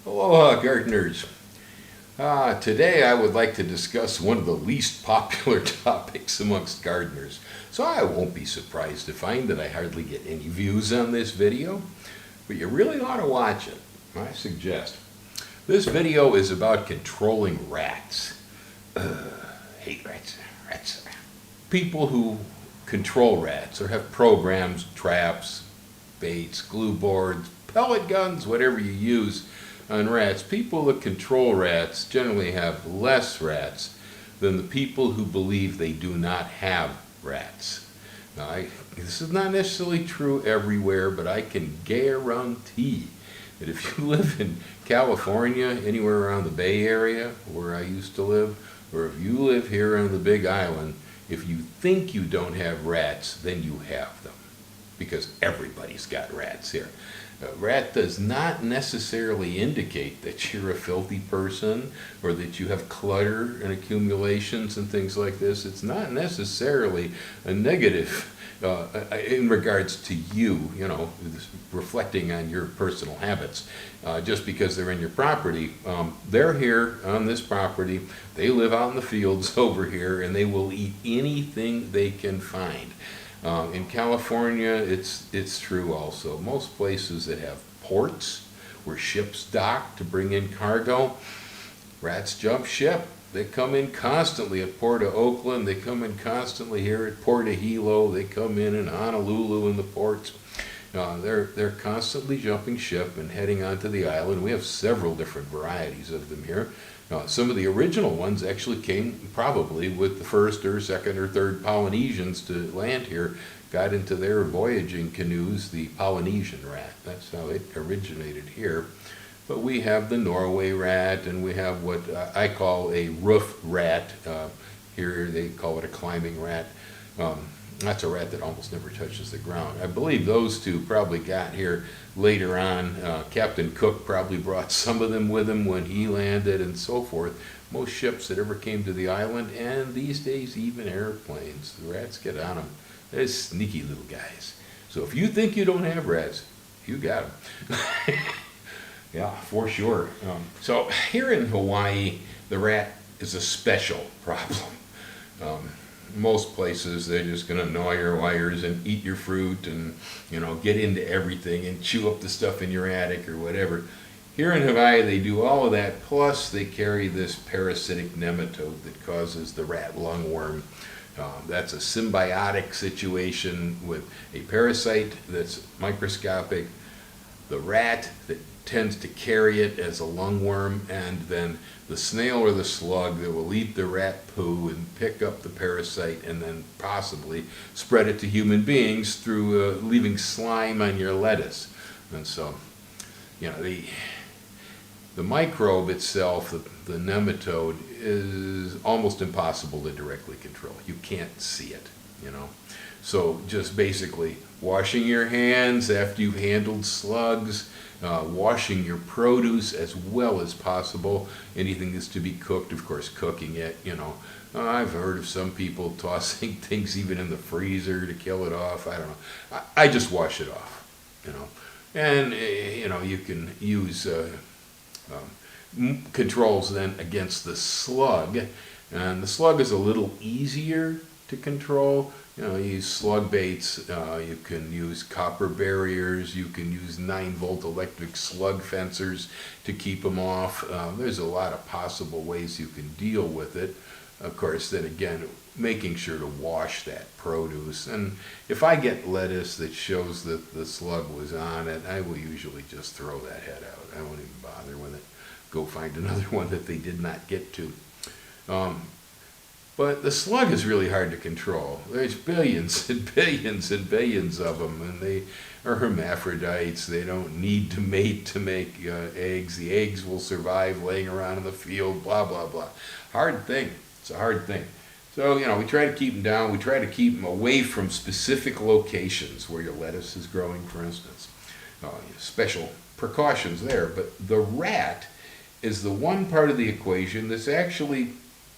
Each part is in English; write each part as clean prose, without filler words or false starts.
Aloha, gardeners. Today I would like to discuss one of the least popular topics amongst gardeners. So I won't be surprised to find that I hardly get any views on this video, but you really ought to watch it, I suggest. This video is about controlling rats. Hate rats. Rats. People who control rats or have programs, traps, baits, glue boards, pellet guns, whatever you use on rats. People that control rats generally have less rats than the people who believe they do not have rats. Now, this is not necessarily true everywhere, but I can guarantee that if you live in California, anywhere around the Bay Area where I used to live, or if you live here on the Big Island, if you think you don't have rats, then you have them, because everybody's got rats here. A rat does not necessarily indicate that you're a filthy person or that you have clutter and accumulations and things like this. It's not necessarily a negative in regards to you, reflecting on your personal habits. Just because they're in your property, they're here on this property, they live out in the fields over here, and they will eat anything they can find. In California, it's true also. Most places that have ports where ships dock to bring in cargo, rats jump ship. They come in constantly at Port of Oakland. They come in constantly here at Port of Hilo. They come in Honolulu in the ports. They're constantly jumping ship and heading onto the island. We have several different varieties of them here. Some of the original ones actually came probably with the first or second or third Polynesians to land here, got into their voyaging canoes, the Polynesian rat. That's how it originated here. But we have the Norway rat, and we have what I call a roof rat. Here they call it a climbing rat. That's a rat that almost never touches the ground. I believe those two probably got here later on. Captain Cook probably brought some of them with him when he landed and so forth. Most ships that ever came to the island, and these days even airplanes, the rats get on them. They're sneaky little guys. So if you think you don't have rats, you got them. Yeah, for sure. So here in Hawaii, the rat is a special problem. Most places, they're just going to gnaw your wires and eat your fruit and, get into everything and chew up the stuff in your attic or whatever. Here in Hawaii, they do all of that, plus they carry this parasitic nematode that causes the rat lungworm. That's a symbiotic situation with a parasite that's microscopic, the rat that tends to carry it as a lungworm, and then the snail or the slug that will eat the rat poo and pick up the parasite and then possibly spread it to human beings through leaving slime on your lettuce. And so, the microbe itself, the nematode, is almost impossible to directly control. You can't see it, So just basically washing your hands after you've handled slugs, washing your produce as well as possible. Anything that's to be cooked, of course, cooking it, I've heard of some people tossing things even in the freezer to kill it off. I don't know. I just wash it off, And, you can use controls then against the slug. And the slug is a little easier to control. You use slug baits, you can use copper barriers, you can use 9-volt electric slug fencers to keep them off. There's a lot of possible ways you can deal with it. Of course, then again, making sure to wash that produce. And if I get lettuce that shows that the slug was on it, I will usually just throw that head out. I won't even bother with it. Go find another one that they did not get to. But the slug is really hard to control. There's billions and billions and billions of them, and they are hermaphrodites. They don't need to mate to make eggs. The eggs will survive laying around in the field, blah, blah, blah. Hard thing. It's a hard thing. So, we try to keep them down. We try to keep them away from specific locations where your lettuce is growing, for instance. Special precautions there. But the rat is the one part of the equation that's actually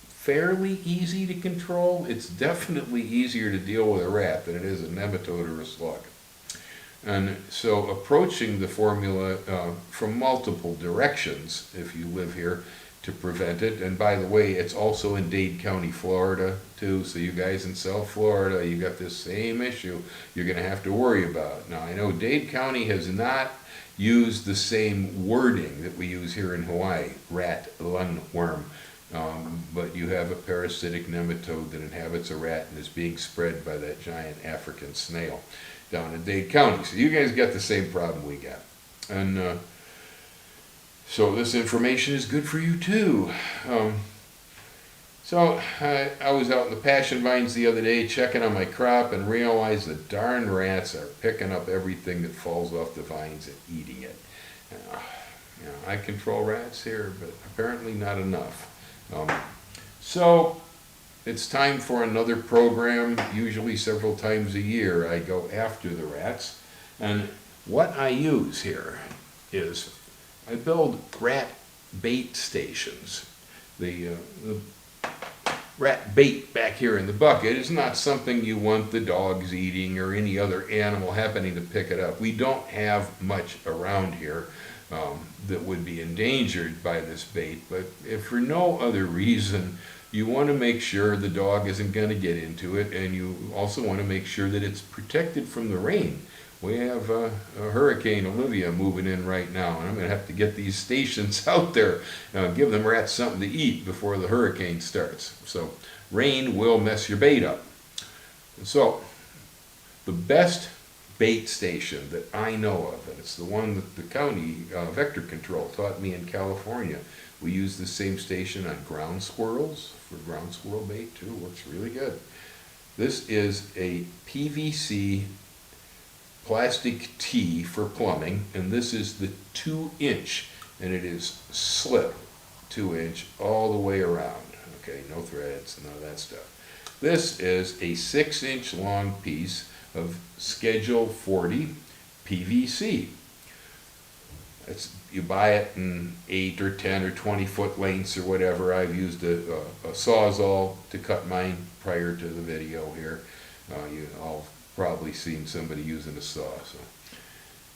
fairly easy to control. It's definitely easier to deal with a rat than it is a nematode or a slug. And so approaching the formula from multiple directions, if you live here, to prevent it. And by the way, it's also in Dade County, Florida, too. So you guys in South Florida, you got this same issue you're going to have to worry about. Now, I know Dade County has not used the same wording that we use here in Hawaii, rat lungworm. But you have a parasitic nematode that inhabits a rat and is being spread by that giant African snail down in Dade County. So you guys got the same problem we got. And so this information is good for you too. So I was out in the passion vines the other day checking on my crop and realized the darn rats are picking up everything that falls off the vines and eating it. I control rats here, but apparently not enough. So it's time for another program. Usually several times a year I go after the rats, and what I use here is I build rat bait stations. The rat bait back here in the bucket is not something you want the dogs eating or any other animal happening to pick it up. We don't have much around here that would be endangered by this bait, but if for no other reason, you want to make sure the dog isn't going to get into it, and you also want to make sure that it's protected from the rain. We have a Hurricane Olivia moving in right now, and I'm going to have to get these stations out there, give them rats something to eat before the hurricane starts. So rain will mess your bait up. So the best bait station that I know of, and it's the one that the county vector control taught me in California. We use the same station on ground squirrels for ground squirrel bait too. Works really good. This is a PVC plastic tee for plumbing, and this is the 2-inch, and it is slip 2-inch all the way around. Okay, no threads, none of that stuff. This is a 6-inch long piece of Schedule 40 PVC. You buy it in 8 or 10 or 20 foot lengths or whatever. I've used a Sawzall to cut mine prior to the video here. You all probably seen somebody using a saw.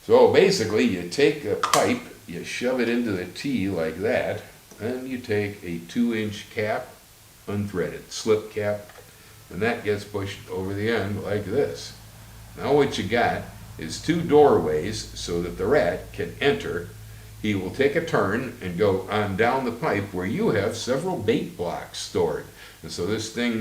So basically you take a pipe, you shove it into the tee like that, and you take a 2-inch cap, unthreaded, slip cap, and that gets pushed over the end like this. Now what you got is 2 doorways so that the rat can enter. He will take a turn and go on down the pipe where you have several bait blocks stored. And so this thing,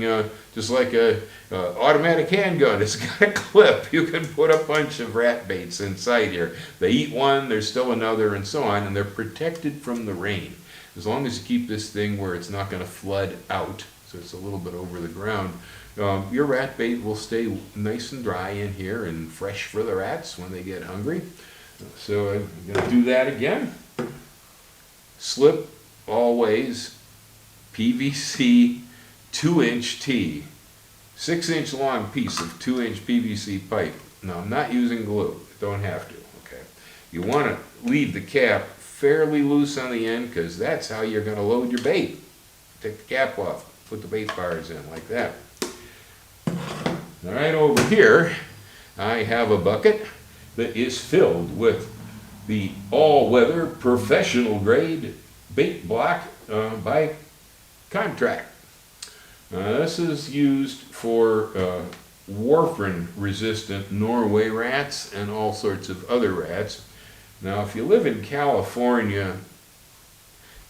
just like a automatic handgun, it's got a clip. You can put a bunch of rat baits inside here. They eat one, there's still another, and so on, and they're protected from the rain. As long as you keep this thing where it's not going to flood out, so it's a little bit over the ground, your rat bait will stay nice and dry in here and fresh for the rats when they get hungry. So I'm going to do that again. Slip always PVC 2-inch tee, 6-inch long piece of 2-inch PVC pipe. Now I'm not using glue, don't have to, okay? You want to leave the cap fairly loose on the end because that's how you're going to load your bait. Take the cap off, put the bait bars in like that. All right, over here I have a bucket that is filled with the all-weather professional grade bait block by contract. This is used for warfarin-resistant Norway rats and all sorts of other rats. Now, if you live in California,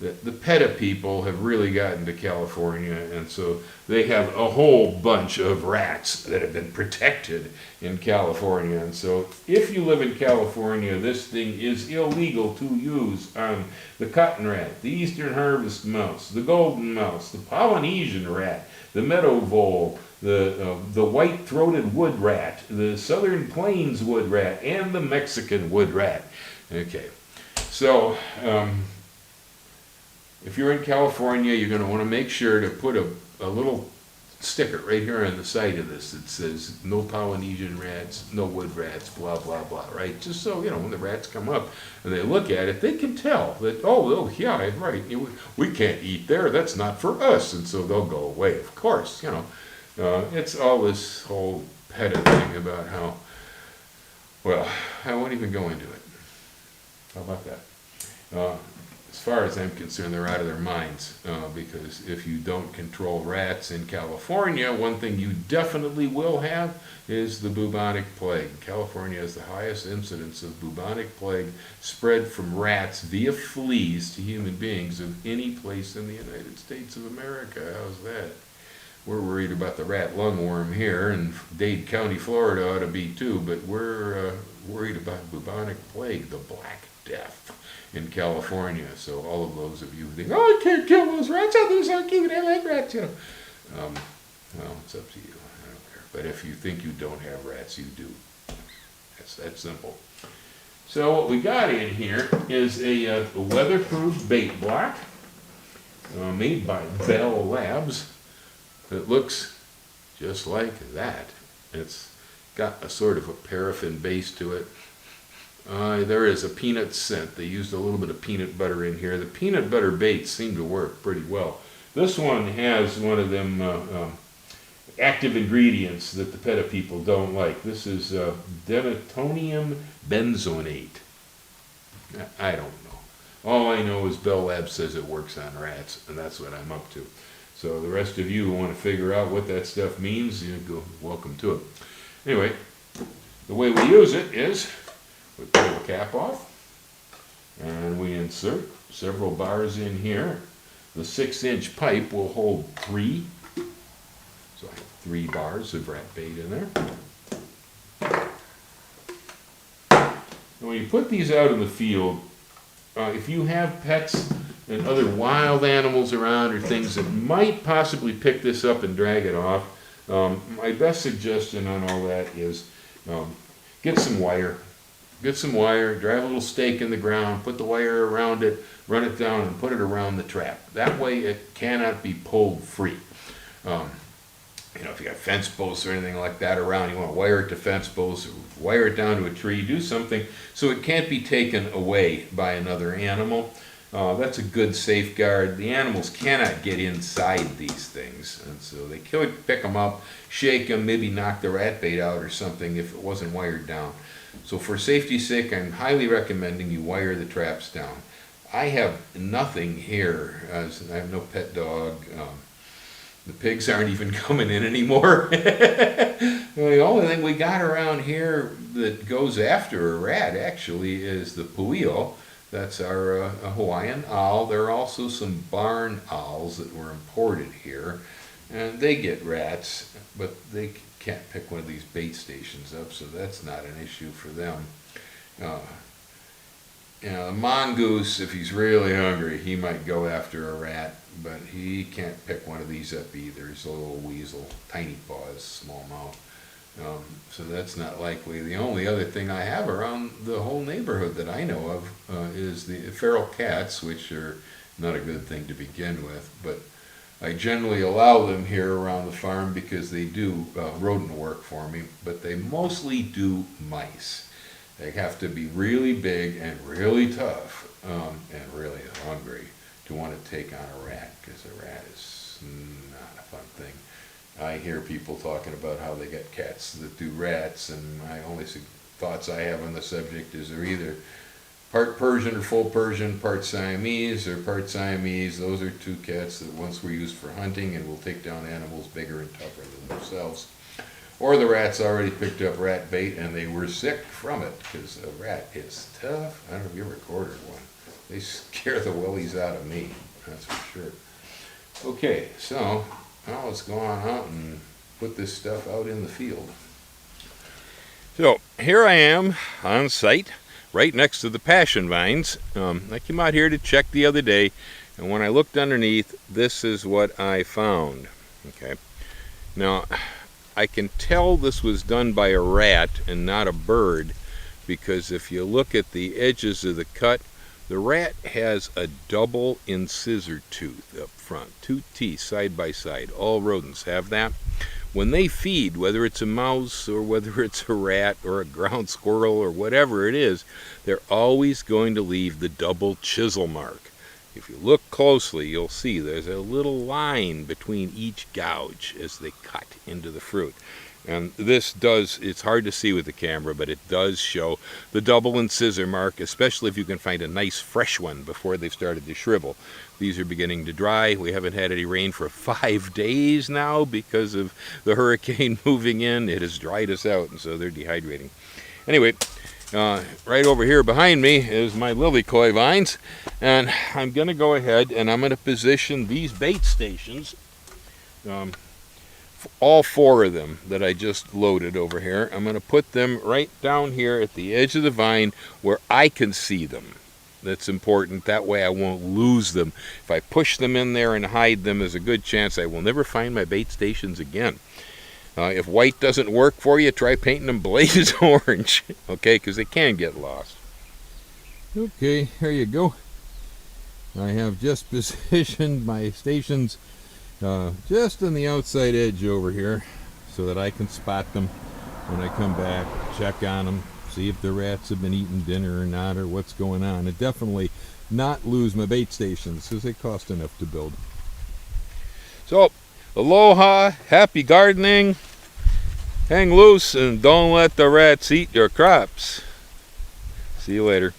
the PETA people have really gotten to California, and so they have a whole bunch of rats that have been protected in California. And so if you live in California, this thing is illegal to use on the cotton rat, the eastern harvest mouse, the golden mouse, the Polynesian rat, the meadow vole, the white-throated wood rat, the southern plains wood rat, and the Mexican wood rat. Okay, so if you're in California, you're going to want to make sure to put a little sticker right here on the side of this that says no Polynesian rats, no wood rats, blah, blah, blah, right? Just so, when the rats come up and they look at it, they can tell that, oh yeah, right, we can't eat there, that's not for us, and so they'll go away, of course, it's all this whole PETA thing about how, Well, I won't even go into it. How about that? As far as I'm concerned, they're out of their minds, because if you don't control rats in California, one thing you definitely will have is the bubonic plague. California has the highest incidence of bubonic plague spread from rats via fleas to human beings of any place in the United States of America. How's that? We're worried about the rat lungworm here, and Dade County, Florida ought to be too, but we're worried about bubonic plague, the Black Death in California. So all of those of you who think, oh, I can't kill those rats, oh, they're so cute, I like rats, you know. Well, it's up to you. I don't care. But if you think you don't have rats, you do. That's that simple. So what we got in here is a weatherproof bait block made by Bell Labs. It looks just like that. It's got a sort of a paraffin base to it. There is a peanut scent. They used a little bit of peanut butter in here. The peanut butter baits seem to work pretty well. This one has one of them active ingredients that the PETA people don't like. This is denatonium benzoate. I don't know. All I know is Bell Labs says it works on rats, and that's what I'm up to. So the rest of you who want to figure out what that stuff means, go welcome to it. Anyway, the way we use it is we pull the cap off and we insert several bars in here. The 6-inch pipe will hold 3. So I have 3 bars of rat bait in there. And when you put these out in the field, if you have pets and other wild animals around or things that might possibly pick this up and drag it off, my best suggestion on all that is get some wire. Get some wire, drive a little stake in the ground, put the wire around it, run it down and put it around the trap. That way it cannot be pulled free. You know, if you got fence posts or anything like that around, you want to wire it to fence posts, or wire it down to a tree, do something so it can't be taken away by another animal. That's a good safeguard. The animals cannot get inside these things, and so they could pick them up, shake them, maybe knock the rat bait out or something if it wasn't wired down. So for safety's sake, I'm highly recommending you wire the traps down. I have nothing here, as I have no pet dog. The pigs aren't even coming in anymore. The only thing we got around here that goes after a rat actually is the pueo. That's our Hawaiian owl. There are also some barn owls that were imported here, and they get rats, but they can't pick one of these bait stations up, so that's not an issue for them. You know, the mongoose, if he's really hungry, he might go after a rat, but he can't pick one of these up either. He's a little weasel, tiny paws, small mouth. So that's not likely. The only other thing I have around the whole neighborhood that I know of is the feral cats, which are not a good thing to begin with, but I generally allow them here around the farm because they do rodent work for me, but they mostly do mice. They have to be really big and really tough and really hungry to want to take on a rat, because a rat is not a fun thing. I hear people talking about how they get cats that do rats, and my only thoughts I have on the subject is they're either part Persian or full Persian, part Siamese or part Siamese. Those are 2 cats that once were used for hunting and will take down animals bigger and tougher than themselves. Or the rats already picked up rat bait and they were sick from it, because a rat is tough. I don't know if you ever quartered one. They scare the willies out of me, that's for sure. Okay, so now let's go on out and put this stuff out in the field. So here I am on site, right next to the passion vines. I came out here to check the other day, and when I looked underneath, this is what I found. Okay, now I can tell this was done by a rat and not a bird, because if you look at the edges of the cut, the rat has a double incisor tooth up front, 2 teeth side by side. All rodents have that. When they feed, whether it's a mouse or whether it's a rat or a ground squirrel or whatever it is, they're always going to leave the double chisel mark. If you look closely, you'll see there's a little line between each gouge as they cut into the fruit. And this does, it's hard to see with the camera, but it does show the double and scissor mark, especially if you can find a nice fresh one before they've started to shrivel. These are beginning to dry. We haven't had any rain for 5 days now because of the hurricane moving in. It has dried us out, and so they're dehydrating. Anyway, right over here behind me is my lily koi vines, and I'm going to go ahead and I'm going to position these bait stations, all 4 of them that I just loaded over here. I'm going to put them right down here at the edge of the vine where I can see them. That's important. That way I won't lose them. If I push them in there and hide them, there's a good chance I will never find my bait stations again. If white doesn't work for you, try painting them blaze orange, okay, because they can get lost. Okay, here you go. I have just positioned my stations just on the outside edge over here so that I can spot them when I come back, check on them, see if the rats have been eating dinner or not, or what's going on, and definitely not lose my bait stations because they cost enough to build. So, aloha, happy gardening, hang loose, and don't let the rats eat your crops. See you later.